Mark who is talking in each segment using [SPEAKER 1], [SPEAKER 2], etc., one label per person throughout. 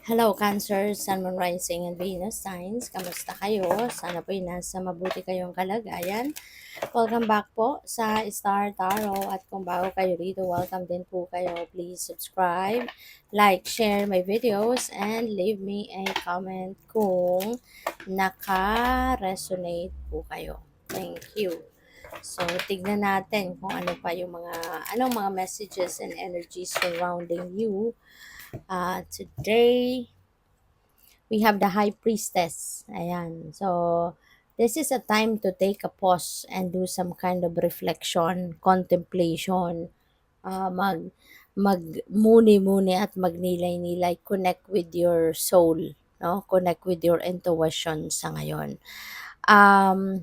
[SPEAKER 1] Hello, Cancer, Sun, Moon, Rising, and Venus signs. Kamusta kayo? Sana po'y nasa mabuti kayong kalagayan. Welcome back po sa Star Tarot. At kung bago kayo rito, welcome din po kayo. Please subscribe, like, share my videos, and leave me a comment kung naka-resonate po kayo. Thank you. So, tignan natin kung ano pa yung mga messages and energies surrounding you. Today, we have the High Priestess. Ayan. So, this is a time to take a pause and do some kind of reflection, contemplation, magmuni-muni at magnilay-nilay, connect with your soul, no? Connect with your intuition sa ngayon.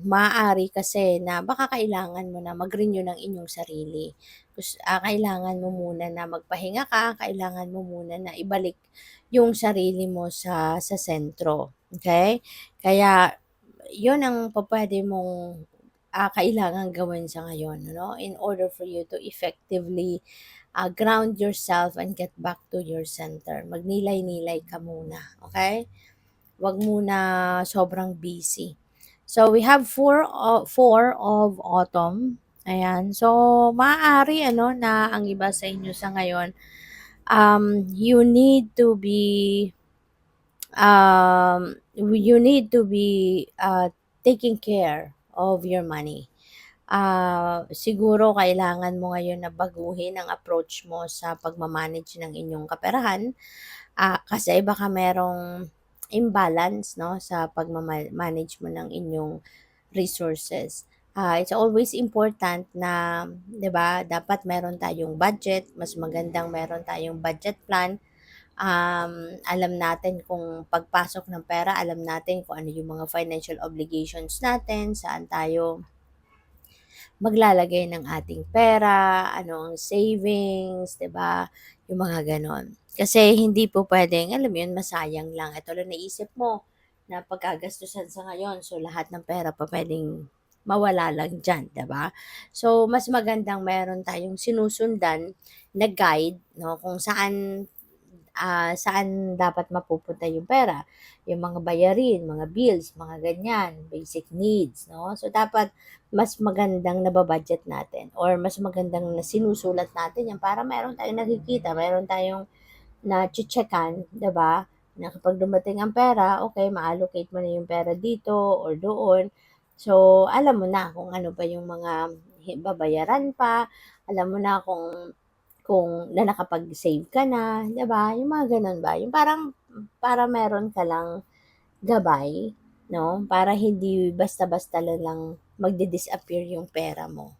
[SPEAKER 1] Maaari kasi na baka kailangan mo na mag-renew ng inyong sarili. Kailangan mo muna na magpahinga ka, kailangan mo muna na ibalik yung sarili mo sa sentro. Okay? Kaya, yun ang pwede mong kailangan gawin sa ngayon, no? In order for you to effectively ground yourself and get back to your center. Magnilay-nilay ka muna, okay? Wag muna sobrang busy. So, we have four of autumn. Ayan. So, maaari na ang iba sa inyo sa ngayon, you need to be taking care of your money. Siguro kailangan mo ngayon na baguhin ang approach mo sa pagmamanage ng inyong kaperahan. Kasi baka merong imbalance, no, sa pagmamanage mo ng inyong resources. It's always important na, 'di ba, dapat meron tayong budget, mas magandang meron tayong budget plan. Alam natin kung pagpasok ng pera, alam natin kung ano yung mga financial obligations natin, saan tayo maglalagay ng ating pera, ano ang savings, 'di ba? Yung mga ganon. Kasi hindi po pwedeng, alam mo yun, masayang lang. Ito lang naisip mo na pagkagastusan sa ngayon, so lahat ng pera pa pwedeng mawala lang dyan, 'di ba? So, mas magandang meron tayong sinusundan na guide, no, kung saan dapat mapupunta yung pera. Yung mga bayarin, mga bills, mga ganyan, basic needs, no? So, dapat mas magandang nababudget natin or mas magandang na sinusulat natin yan para meron tayong nakikita, meron tayong na-checkan, 'di ba? Na kapag dumating ang pera, okay, ma-allocate mo na yung pera dito or doon. So, alam mo na kung ano pa yung mga babayaran pa, alam mo na kung na nakapag-save ka na, 'di ba? Yung mga gano'n ba, yung parang para meron ka lang gabay, 'no? Para hindi basta-basta na lang magdi-disappear yung pera mo.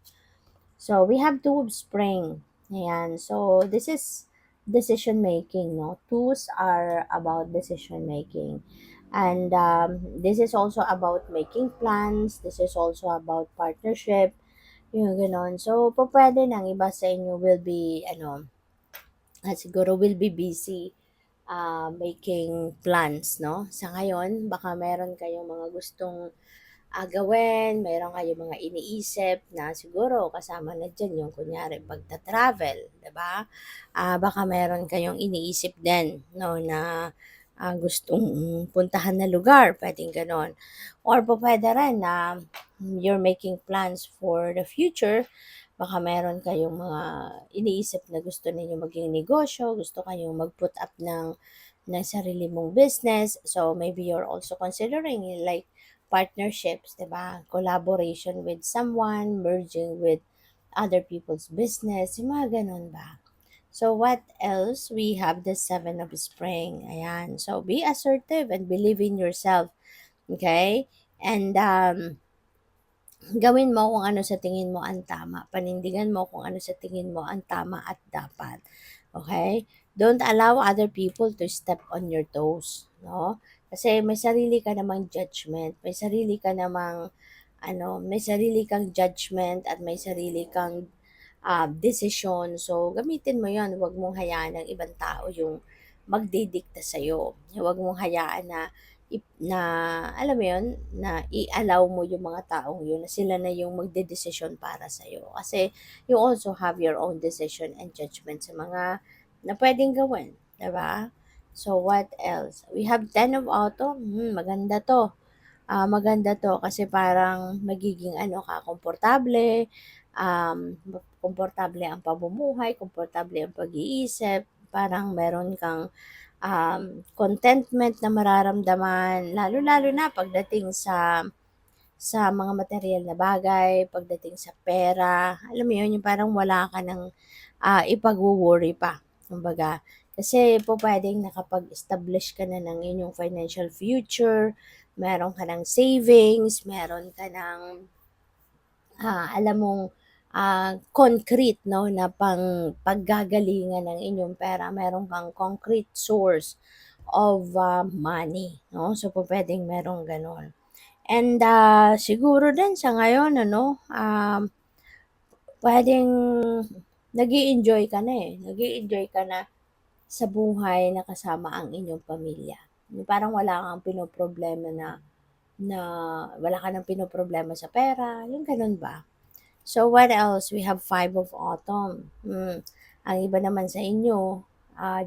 [SPEAKER 1] So, we have two of spring. Ayan. So, this is decision making, no? Twos are about decision making. And this is also about making plans. This is also about partnership. Yung ganon. So, pwede nang iba sa inyo will be, siguro will be busy making plans, no? Sa ngayon, baka meron kayong mga gustong gawin, meron kayong mga iniisip na siguro kasama na dyan yung kunyari pagta-travel, 'di ba? Baka meron kayong iniisip din, no, na gustong puntahan na lugar, pwedeng ganon. Or pwede rin na you're making plans for the future. Baka meron kayong mga iniisip na gusto ninyo maging negosyo, gusto kayong mag-put up ng sarili mong business. So, maybe you're also considering like partnerships, 'di ba? Collaboration with someone, merging with other people's business, yung mga ganun ba? So, what else? We have the Seven of Spring. Ayan. So, be assertive and believe in yourself. Okay? And gawin mo kung ano sa tingin mo ang tama. Panindigan mo kung ano sa tingin mo ang tama at dapat. Okay? Don't allow other people to step on your toes. No? Kasi may sarili ka namang judgment. May sarili kang judgment at may sarili kang desisyon. So, gamitin mo yon. Huwag mong hayaan ng ibang tao yung magdidikta sa'yo. Huwag mong hayaan na alam mo yun, na i-allow mo yung mga taong yun na sila na yung magdedesisyon para sa'yo. Kasi you also have your own decision and judgment sa mga na pwedeng gawin, 'di ba? So, what else? We have 10 of autumn. Maganda to. Maganda to kasi parang magiging ano ka, komportable, komportable ang pamumuhay, komportable ang pag-iisip, parang meron kang contentment na mararamdaman, lalo-lalo na pagdating sa mga material na bagay, pagdating sa pera, alam mo yun, yung parang wala ka ng ipagwo-worry pa. Kumbaga, kasi po pwedeng nakapag-establish ka na ng inyong financial future, meron ka ng savings, meron ka ng alam mong concrete, no, na pang paggagalingan ng inyong pera. Meron kang concrete source of money, no? So, po pwedeng merong ganon. And siguro din sa ngayon, ano, pwedeng nag enjoy ka na eh. Nag enjoy ka na sa buhay na kasama ang inyong pamilya. Yung parang wala kang pinoproblema na wala ka ng pinoproblema sa pera, yung ganun ba? So, what else? We have 5 of autumn. Ang iba naman sa inyo,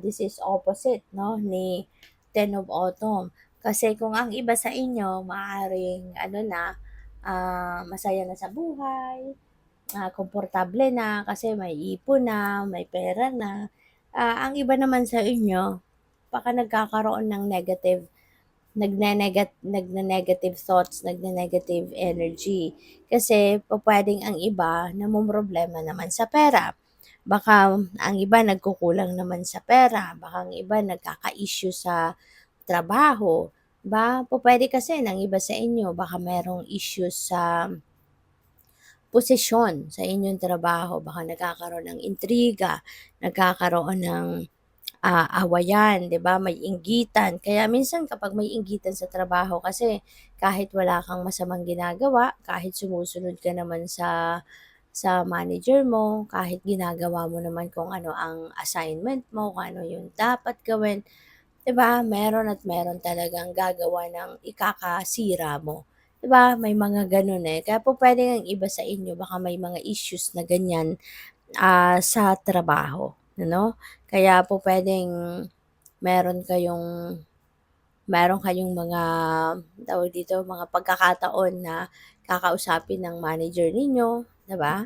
[SPEAKER 1] this is opposite, no, ni 10 of autumn. Kasi kung ang iba sa inyo, maaaring, ano na, masaya na sa buhay, komportable na kasi may ipon na, may pera na. Ang iba naman sa inyo, baka nagkakaroon ng nagne-negative thoughts, nagne-negative energy. Kasi pupuwedeng ang iba namomroblema naman sa pera. Baka ang iba nagkukulang naman sa pera, baka ang iba nagkaka-issue sa trabaho, ba? Pupuwede kasi ng iba sa inyo baka merong issues sa posisyon sa inyong trabaho, baka nagkakaroon ng intriga, nagkakaroon ng awayan, 'di ba? May inggitan. Kaya minsan kapag may inggitan sa trabaho kasi kahit wala kang masamang ginagawa, kahit sumusunod ka naman sa manager mo, kahit ginagawa mo naman kung ano ang assignment mo, kung ano yung dapat gawin, 'di ba? Meron at meron talagang gagawa ng ikakasira mo. 'Di ba? May mga gano'n eh. Kaya po pwede ang iba sa inyo baka may mga issues na ganyan sa trabaho, ano? Kaya po pwedeng meron kayong meron kayong mga tawag dito, mga pagkakataon na kakausapin ng manager ninyo, 'di ba?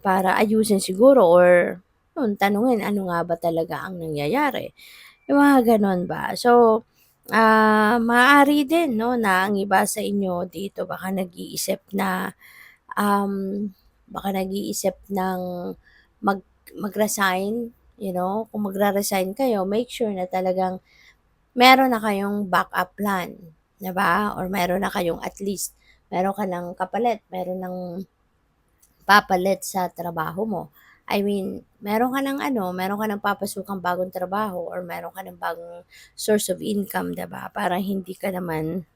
[SPEAKER 1] Para ayusin siguro or yun, tanungin ano nga ba talaga ang nangyayari. Yung mga gano'n ba. So, maaari din 'no, na ang iba sa inyo dito um, baka nag-iisip ng mag mag-resign, you know. Kung magre-resign kayo, make sure na talagang meron na kayong backup plan, 'di ba? Or meron na kayong at least meron ka ng kapalit, meron ng papalit sa trabaho mo. I mean, meron ka ng papasukang bagong trabaho or meron ka ng bagong source of income, 'di ba? Para hindi ka naman,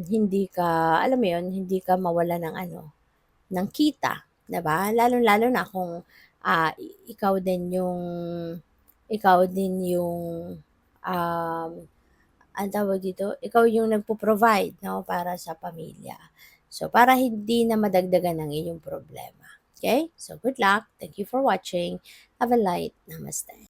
[SPEAKER 1] hindi ka, alam mo 'yun, hindi ka mawalan ng ano, ng kita, 'di ba? Lalong-lalo na kung ikaw din yung um, ang tawag dito, ikaw yung nagpo-provide, no, para sa pamilya. So, para hindi na madagdagan ng iyong problema. Okay? So, good luck. Thank you for watching. Have a light. Namaste.